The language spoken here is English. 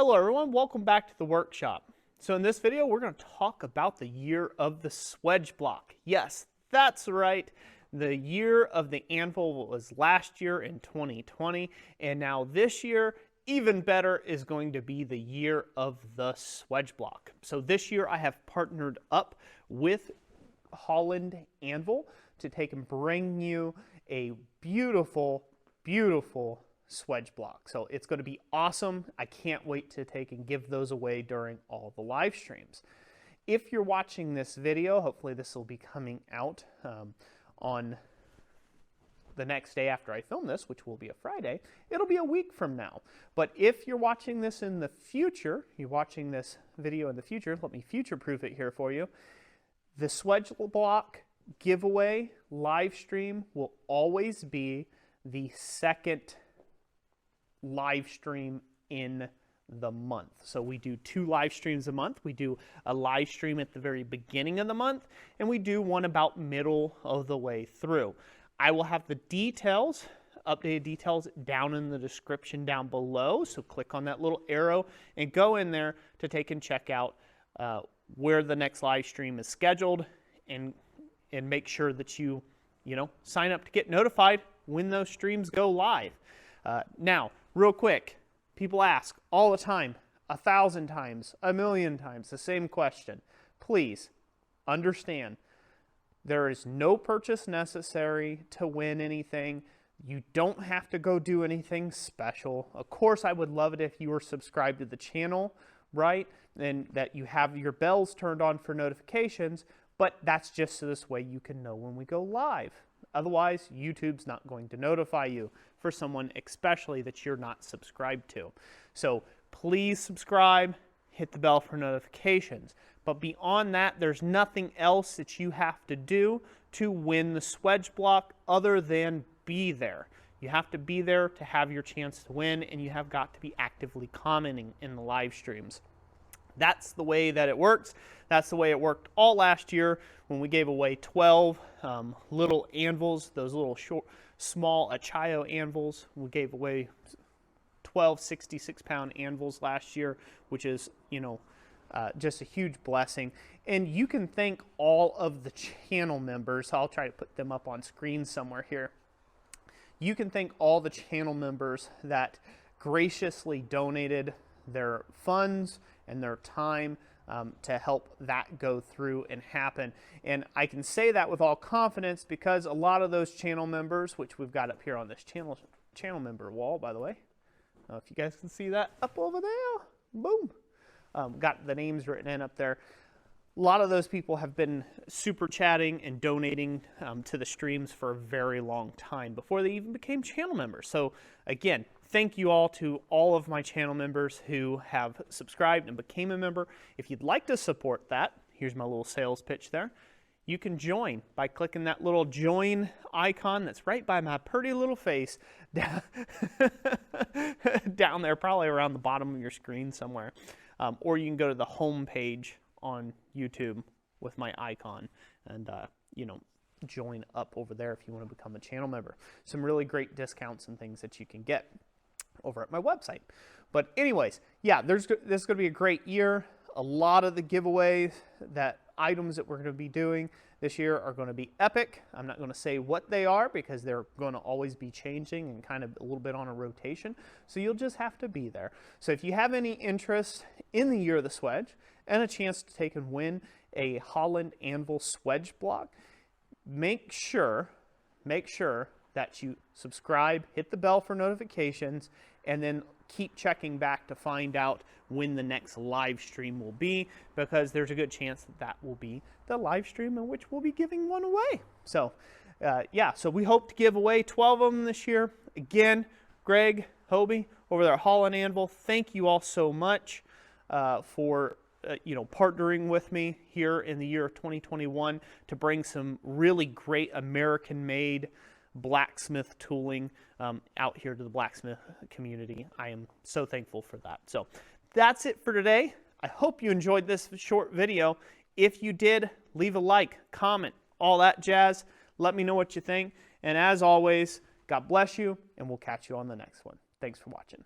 Hello everyone, welcome back to the workshop. So in this video, we're going to talk about the year of the SWAGE block. Yes, that's right. The year of the anvil was last year in 2020, and now this year, even better, is going to be the year of the SWAGE block. So this year I have partnered up with Holland Anvil to take and bring you a beautiful, beautiful SWAGE block. So it's going to be awesome. I can't wait to take and give those away during all the live streams. If you're watching this video, hopefully this will be coming out on the next day after I film this, which will be a Friday. It'll be a week from now. But if you're watching this in the future, you're watching this video in the future, let me future-proof it here for you. The SWAGE block giveaway live stream will always be the second live stream in the month. So we do 2 live streams a month. We do a live stream at the very beginning of the month, and we do one about middle of the way through. I will have the details, updated details, down in the description down below. So click on that little arrow and go in there to take and check out where the next live stream is scheduled, and make sure that you sign up to get notified when those streams go live. Now, real quick, people ask all the time, 1,000 times, 1,000,000 times, the same question. Please understand, there is no purchase necessary to win anything. You don't have to go do anything special. Of course, I would love it if you were subscribed to the channel, right? And that you have your bells turned on for notifications, but that's just so this way you can know when we go live. Otherwise, YouTube's not going to notify you for someone especially that you're not subscribed to. So please subscribe, hit the bell for notifications. But beyond that, there's nothing else that you have to do to win the SWAGE block other than be there. You have to be there to have your chance to win, and you have got to be actively commenting in the live streams. That's the way that it works. That's the way it worked all last year when we gave away 12 little anvils, those little small Achayo anvils. We gave away 12 66-pound anvils last year, which is, just a huge blessing. And you can thank all of the channel members. I'll try to put them up on screen somewhere here. You can thank all the channel members that graciously donated their funds and their time to help that go through and happen. And I can say that with all confidence because a lot of those channel members, which we've got up here on this channel member wall, by the way, I don't know if you guys can see that up over there, boom, got the names written in up there. A lot of those people have been super chatting and donating to the streams for a very long time before they even became channel members. So again, thank you all to all of my channel members who have subscribed and became a member. If you'd like to support that, here's my little sales pitch there. You can join by clicking that little join icon that's right by my pretty little face down there, probably around the bottom of your screen somewhere. Or you can go to the home page on YouTube with my icon and, join up over there if you want to become a channel member. Some really great discounts and things that you can get over at my website. But anyways, yeah, this is going to be a great year. A lot of the giveaways, items that we're going to be doing this year are going to be epic. I'm not going to say what they are because they're going to always be changing and kind of a little bit on a rotation. So you'll just have to be there. So if you have any interest in the year of the SWAGE and a chance to take and win a Holland Anvil SWAGE block, make sure that you subscribe, hit the bell for notifications, and then keep checking back to find out when the next live stream will be, because there's a good chance that that will be the live stream in which we'll be giving one away. So yeah, so we hope to give away 12 of them this year. Again, Greg, Hobie over there at Holland Anvil, thank you all so much for partnering with me here in the year of 2021 to bring some really great American-made blacksmith tooling out here to the blacksmith community. I am so thankful for that. So that's it for today. I hope you enjoyed this short video. If you did, leave a like, comment, all that jazz. Let me know what you think. And as always, God bless you, and we'll catch you on the next one. Thanks for watching.